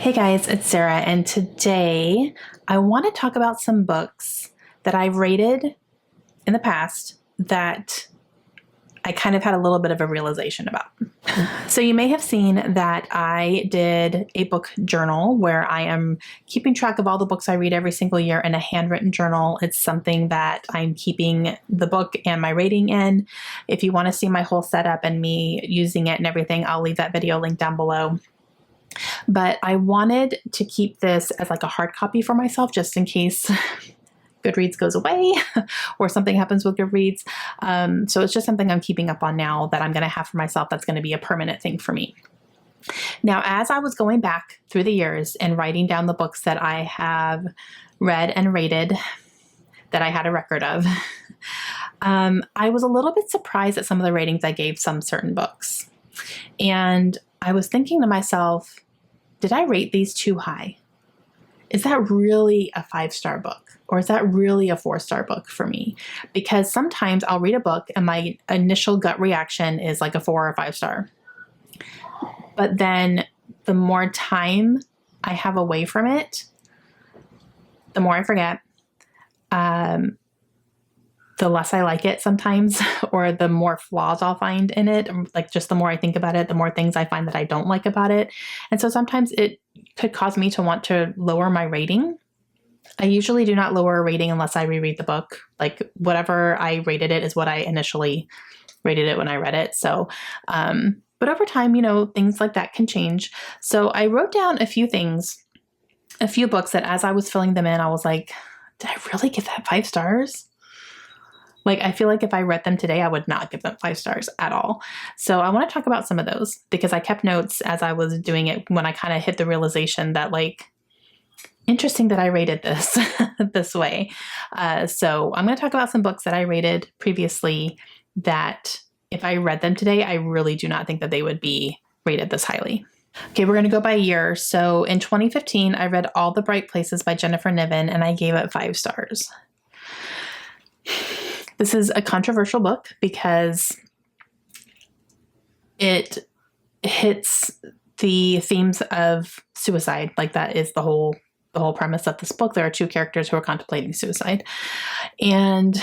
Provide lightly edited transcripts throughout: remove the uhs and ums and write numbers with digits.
Hey guys, it's Sarah, and today I want to talk about some books that I've rated in the past that I kind of had a little bit of a realization about. So you may have seen that I did a book journal where I am keeping track of all the books I read every single year in a handwritten journal. It's something that I'm keeping the book and my rating in. If you want to see my whole setup and me using it and everything, I'll leave that video link down below. But I wanted to keep this as like a hard copy for myself just in case Goodreads goes away or something happens with Goodreads. So it's just something I'm keeping up on now that I'm going to have for myself that's going to be a permanent thing for me. Now, as I was going back through the years and writing down the books that I have read and rated that I had a record of, I was a little bit surprised at some of the ratings I gave some certain books. And I was thinking to myself, did I rate these too high? Is that really a 5-star book? Or is that really a 4-star book for me? Because sometimes I'll read a book and my initial gut reaction is like a 4 or 5-star. But then the more time I have away from it, the more I forget. The less I like it sometimes, or the more flaws I'll find in it. Like just the more I think about it, the more things I find that I don't like about it. And so sometimes it could cause me to want to lower my rating. I usually do not lower a rating unless I reread the book. Like whatever I rated it is what I initially rated it when I read it. So, but over time, things like that can change. So I wrote down a few things, a few books that as I was filling them in, I was like, did I really give that 5 stars? Like, I feel like if I read them today, I would not give them 5 stars at all. So I want to talk about some of those because I kept notes as I was doing it when I kind of hit the realization that interesting that I rated this this way. So I'm going to talk about some books that I rated previously that if I read them today, I really do not think that they would be rated this highly. Okay, we're going to go by year. So in 2015, I read All the Bright Places by Jennifer Niven, and I gave it 5 stars. This is a controversial book because it hits the themes of suicide. Like that is the whole premise of this book. There are 2 characters who are contemplating suicide. And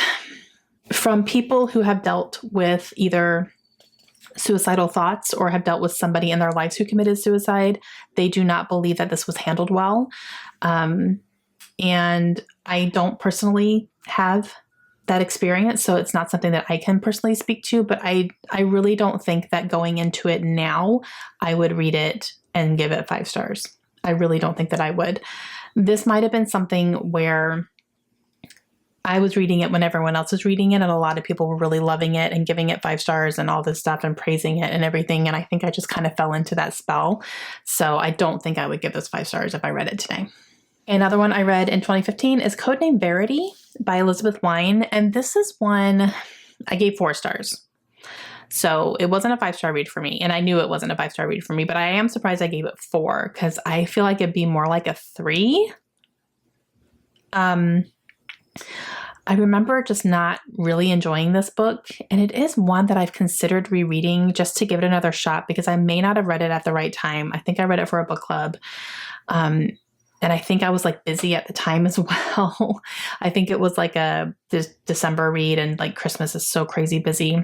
from people who have dealt with either suicidal thoughts or have dealt with somebody in their lives who committed suicide, they do not believe that this was handled well. And I don't personally have that experience, so it's not something that I can personally speak to, but I really don't think that going into it now, I would read it and give it 5 stars. I really don't think that I would. This might have been something where I was reading it when everyone else was reading it, and a lot of people were really loving it and giving it 5 stars and all this stuff and praising it and everything, and I think I just kind of fell into that spell. So I don't think I would give this 5 stars if I read it today. Another one I read in 2015 is Codename Verity by Elizabeth Wein, and this is one I gave 4 stars. So it wasn't a 5-star read for me, and I knew it wasn't a 5-star read for me, but I am surprised I gave it 4 because I feel like it'd be more like a 3. I remember just not really enjoying this book, and it is one that I've considered rereading just to give it another shot because I may not have read it at the right time. I think I read it for a book club. And I think I was busy at the time as well. I think it was like a December read, and Christmas is so crazy busy.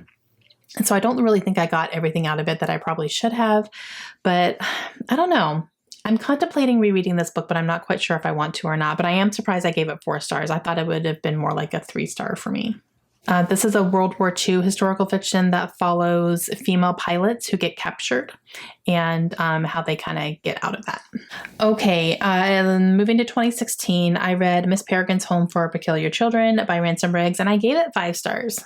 And so I don't really think I got everything out of it that I probably should have, but I don't know. I'm contemplating rereading this book, but I'm not quite sure if I want to or not, but I am surprised I gave it 4 stars. I thought it would have been more like a 3-star for me. This is a World War II historical fiction that follows female pilots who get captured and how they kind of get out of that. Okay, moving to 2016, I read Miss Peregrine's Home for Peculiar Children by Ransom Riggs, and I gave it 5 stars.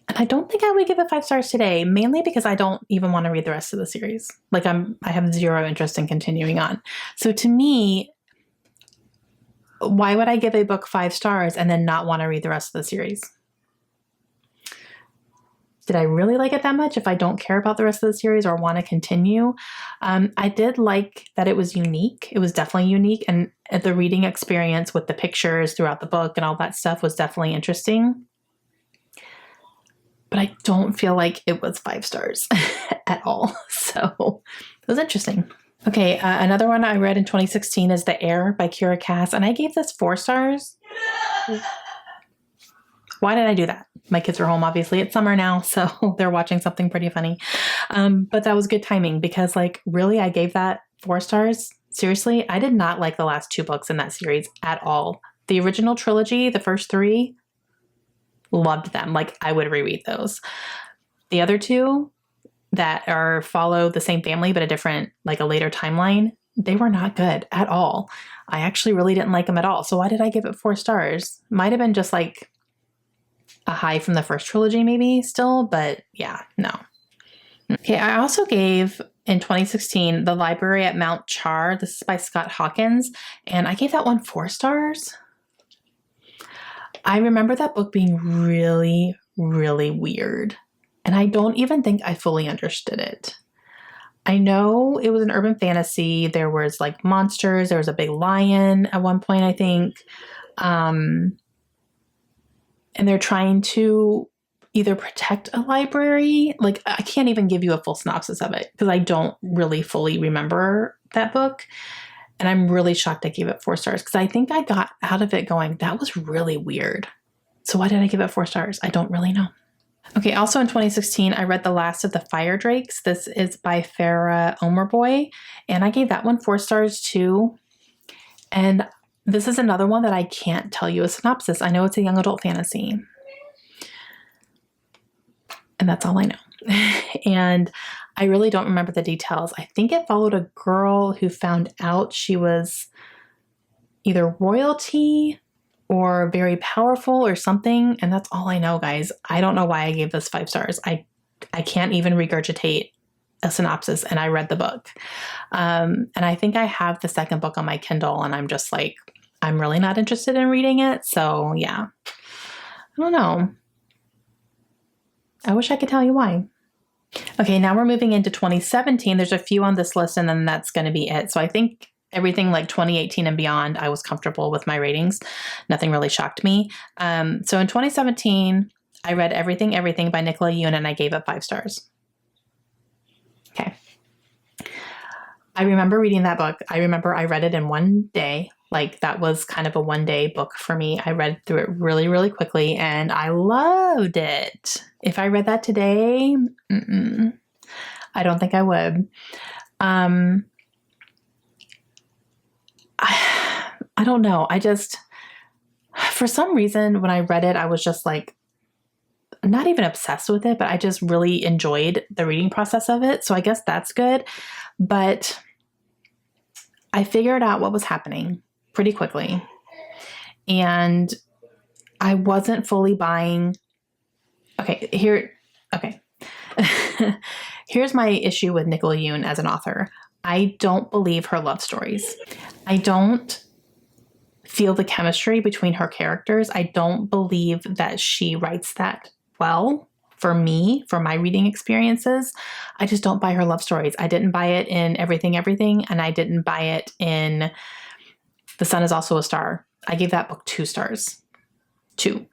And I don't think I would give it 5 stars today, mainly because I don't even want to read the rest of the series. I have 0 interest in continuing on. So to me, why would I give a book 5 stars and then not want to read the rest of the series? Did I really like it that much if I don't care about the rest of the series or want to continue? I did like that it was unique. It was definitely unique. And the reading experience with the pictures throughout the book and all that stuff was definitely interesting. But I don't feel like it was 5 stars at all. So it was interesting. Okay, another one I read in 2016 is The Air by Kira Cass, and I gave this 4 stars. Why did I do that? My kids are home, obviously. It's summer now, so they're watching something pretty funny. But that was good timing because, really, I gave that 4 stars. Seriously, I did not like the last 2 books in that series at all. The original trilogy, the first 3, loved them. I would reread those. The other 2 that follow the same family but a different, a later timeline, they were not good at all. I actually really didn't like them at all. So why did I give it 4 stars? Might have been just a high from the first trilogy maybe still, but yeah, no. Okay, I also gave in 2016 The Library at Mount Char. This is by Scott Hawkins, and I gave that one 4 stars. I remember that book being really, really weird, and I don't even think I fully understood it. I know it was an urban fantasy. There was monsters. There was a big lion at one point, I think. And they're trying to either protect a library. I can't even give you a full synopsis of it because I don't really fully remember that book. And I'm really shocked I gave it 4 stars because I think I got out of it going, that was really weird. So why did I give it 4 stars? I don't really know. Okay, also in 2016, I read The Last of the Fire Drakes. This is by Farah Omerboy, and I gave that one 4 stars too. And this is another one that I can't tell you a synopsis. I know it's a young adult fantasy, and that's all I know. And I really don't remember the details. I think it followed a girl who found out she was either royalty or very powerful or something. And that's all I know, guys. I don't know why I gave this 5 stars. I can't even regurgitate a synopsis, and I read the book. And I think I have the second book on my Kindle, and I'm just I'm really not interested in reading it. So yeah, I don't know. I wish I could tell you why. Okay, now we're moving into 2017. There's a few on this list, and then that's going to be it. So I think everything 2018 and beyond, I was comfortable with my ratings. Nothing really shocked me. So in 2017, I read Everything by Nicola Yoon, and I gave it 5 stars. Okay. I remember reading that book. I remember I read it in one day. That was kind of a one-day book for me. I read through it really, really quickly, and I loved it. If I read that today, I don't think I would. I don't know. For some reason, when I read it, I was just not even obsessed with it, but I just really enjoyed the reading process of it. So I guess that's good. But I figured out what was happening pretty quickly. And I wasn't fully buying. Okay. Here's my issue with Nicola Yoon as an author. I don't believe her love stories. I don't feel the chemistry between her characters. I don't believe that she writes that well for me, for my reading experiences. I just don't buy her love stories. I didn't buy it in Everything, and I didn't buy it in The Sun Is Also a Star. I gave that book 2 stars. 2.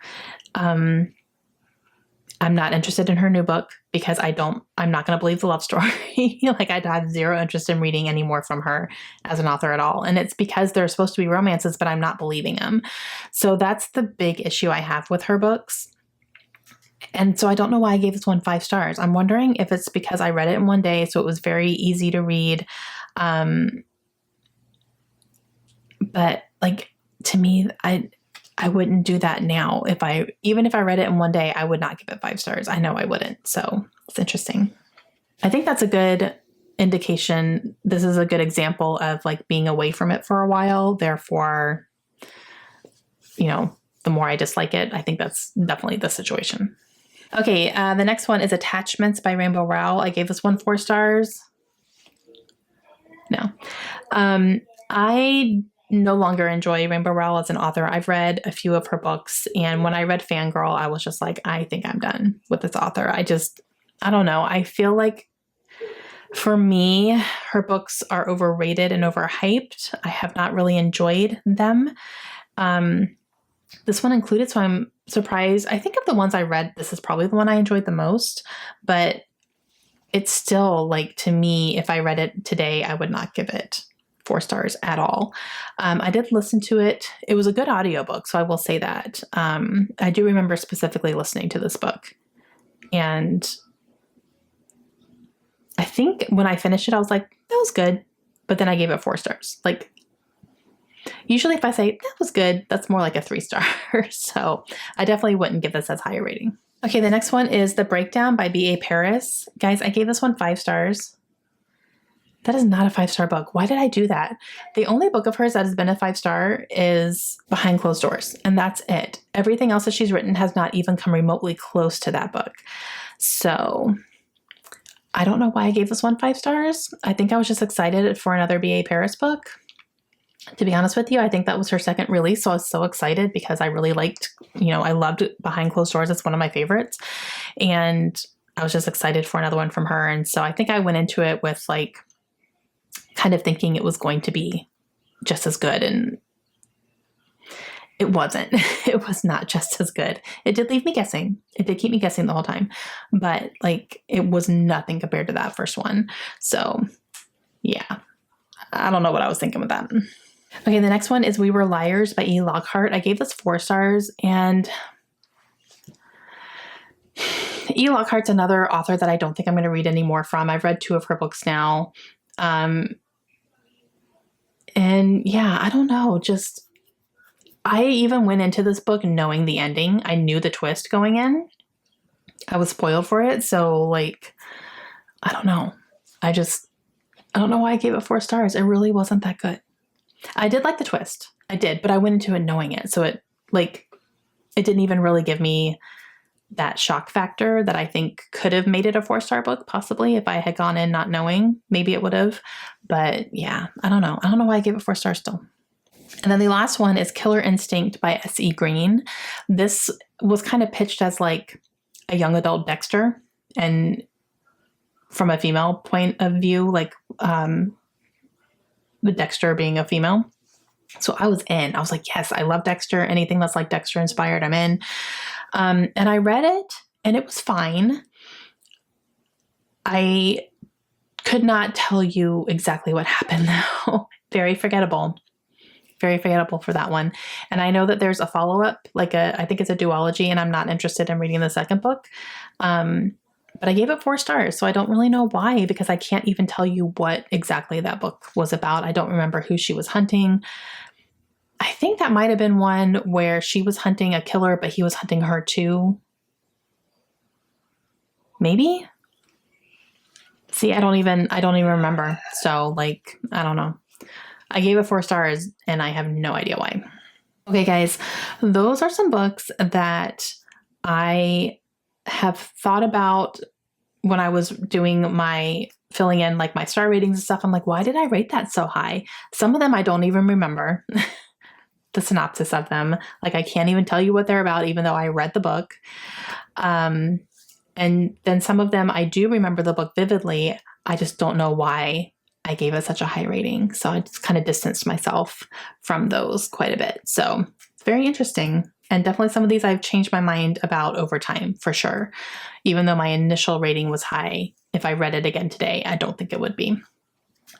I'm not interested in her new book because I'm not going to believe the love story. I have zero interest in reading any more from her as an author at all. And it's because they're supposed to be romances, but I'm not believing them. So that's the big issue I have with her books. And so I don't know why I gave this one 5 stars. I'm wondering if it's because I read it in one day, so it was very easy to read. But to me, I wouldn't do that now. Even if I read it in one day, I would not give it 5 stars. I know I wouldn't. So it's interesting. I think that's a good indication. This is a good example of being away from it for a while. Therefore, the more I dislike it, I think that's definitely the situation. Okay. The next one is Attachments by Rainbow Rowell. I gave this one 4 stars. No. I no longer enjoy Rainbow Rowell as an author. I've read a few of her books, and when I read Fangirl, I was just I think I'm done with this author. I don't know. I feel for me, her books are overrated and overhyped. I have not really enjoyed them. This one included, so I'm surprised. I think of the ones I read, this is probably the one I enjoyed the most, but it's still like, to me, if I read it today, I would not give it 4 stars at all. I did listen to it. It was a good audiobook, so I will say that. I do remember specifically listening to this book. And I think when I finished it, I was like, that was good. But then I gave it 4 stars. Like, usually if I say that was good, that's more like a 3 star. So I definitely wouldn't give this as high a rating. Okay, the next one is The Breakdown by B.A. Paris. Guys, I gave this one 5 stars. That is not a 5-star book. Why did I do that? The only book of hers that has been a 5-star is Behind Closed Doors, and that's it. Everything else that she's written has not even come remotely close to that book. So I don't know why I gave this one 5 stars. I think I was just excited for another B.A. Paris book. To be honest with you, I think that was her second release, so I was so excited because I really liked, I loved Behind Closed Doors. It's one of my favorites. And I was just excited for another one from her. And so I think I went into it with like kind of thinking it was going to be just as good, and it wasn't. It was not just as good. It did leave me guessing. It did keep me guessing the whole time, but like it was nothing compared to that first one. So yeah, I don't know what I was thinking with that. Okay, the next one is We Were Liars by E. Lockhart. I gave this 4 stars, and E. Lockhart's another author that I don't think I'm going to read any more from. I've read 2 of her books now. And yeah, I don't know, I even went into this book knowing the ending. I knew the twist going in. I was spoiled for it. So like, I don't know. I don't know why I gave it 4 stars. It really wasn't that good. I did like the twist. I did, but I went into it knowing it. So it didn't even really give me that shock factor that I think could have made it a 4-star book, possibly if I had gone in not knowing. Maybe it would have. But yeah, I don't know. I don't know why I gave it 4 stars still. And then the last one is Killer Instinct by S.E. Green. This was kind of pitched as like a young adult Dexter, and from a female point of view, like the Dexter being a female. So I was in. I was like, yes, I love Dexter. Anything that's like Dexter inspired, I'm in. And I read it, and it was fine. I could not tell you exactly what happened, though. Very forgettable. Very forgettable for that one. And I know that there's a follow-up, I think it's a duology, and I'm not interested in reading the second book. But I gave it 4 stars, so I don't really know why, because I can't even tell you what exactly that book was about. I don't remember who she was hunting. I think that might have been one where she was hunting a killer, but he was hunting her too. Maybe? See, I don't even remember. So I don't know. I gave it 4 stars, and I have no idea why. Okay, guys, those are some books that I have thought about when I was doing my filling in my star ratings and stuff. I'm like, why did I rate that so high? Some of them I don't even remember the synopsis of them. I can't even tell you what they're about, even though I read the book. And then some of them I do remember the book vividly. I just don't know why I gave it such a high rating. So I just kind of distanced myself from those quite a bit. So it's very interesting. And definitely some of these I've changed my mind about over time, for sure. Even though my initial rating was high, if I read it again today, I don't think it would be.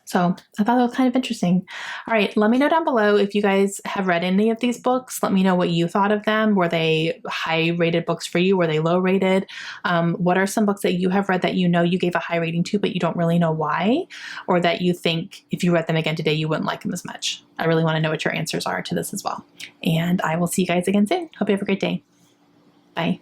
So I thought that was kind of interesting. All right, let me know down below if you guys have read any of these books. Let me know what you thought of them. Were they high-rated books for you? Were they low-rated? What are some books that you have read that you know you gave a high rating to, but you don't really know why? Or that you think if you read them again today, you wouldn't like them as much? I really want to know what your answers are to this as well. And I will see you guys again soon. Hope you have a great day. Bye.